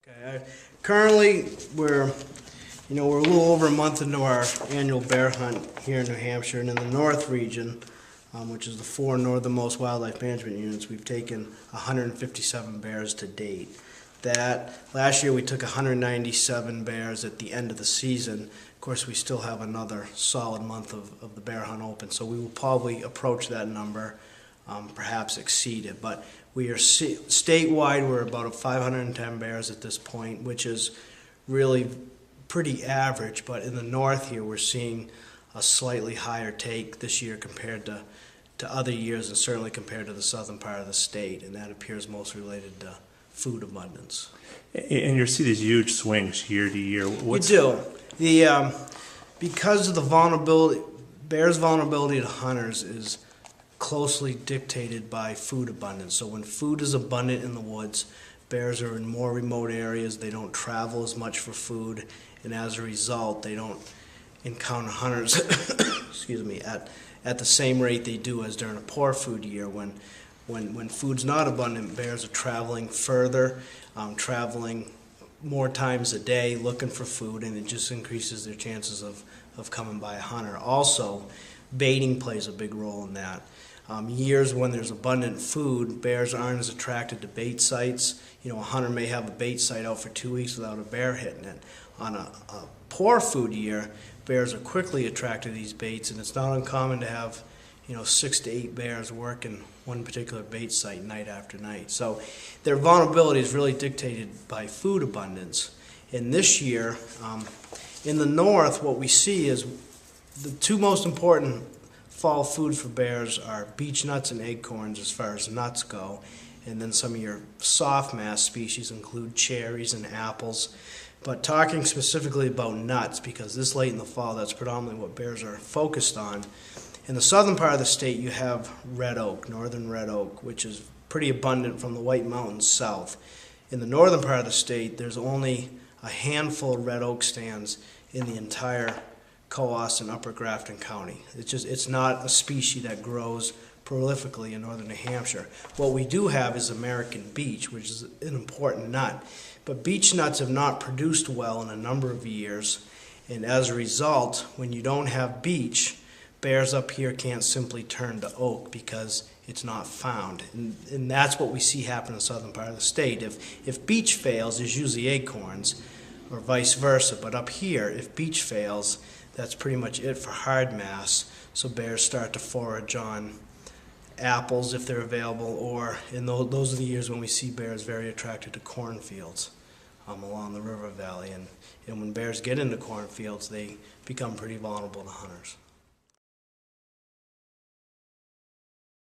Okay, currently, we're a little over a month into our annual bear hunt here in New Hampshire, and in the North region, which is the 4 northernmost wildlife management units, we've taken 157 bears to date. Last year we took 197 bears at the end of the season. Of course, we still have another solid month of the bear hunt open, so we will probably approach that number, perhaps exceed it. But we are statewide, we're about 510 bears at this point, which is really pretty average. But in the north here, we're seeing a slightly higher take this year compared to other years, and certainly compared to the southern part of the state, and that appears most related to food abundance. And you see these huge swings year to year. You do. Because of the vulnerability, bears' vulnerability to hunters is closely dictated by food abundance. So when food is abundant in the woods, bears are in more remote areas, they don't travel as much for food, and as a result, they don't encounter hunters excuse me, at the same rate they do as during a poor food year. When food's not abundant, bears are traveling further, traveling more times a day looking for food, and it just increases their chances of coming by a hunter. Also, baiting plays a big role in that. Years when there's abundant food, bears aren't as attracted to bait sites. A hunter may have a bait site out for 2 weeks without a bear hitting it. On a poor food year, bears are quickly attracted to these baits, and it's not uncommon to have 6 to 8 bears working one particular bait site night after night. So their vulnerability is really dictated by food abundance. And this year, in the north, what we see is the two most important fall foods for bears are beech nuts and acorns as far as nuts go. And then some of your soft mass species include cherries and apples. But talking specifically about nuts, because this late in the fall, that's predominantly what bears are focused on. In the southern part of the state, you have red oak, northern red oak, which is pretty abundant from the White Mountains south. In the northern part of the state, there's only a handful of red oak stands in the entire Coos and Upper Grafton County. It's not a species that grows prolifically in northern New Hampshire. What we do have is American beech, which is an important nut. But beech nuts have not produced well in a number of years, and as a result, when you don't have beech, bears up here can't simply turn to oak because it's not found. And that's what we see happen in the southern part of the state. If beech fails, there's usually acorns, or vice versa. But up here, if beech fails, that's pretty much it for hard mass. So bears start to forage on apples if they're available, or those are the years when we see bears very attracted to cornfields along the river valley. And when bears get into cornfields, they become pretty vulnerable to hunters.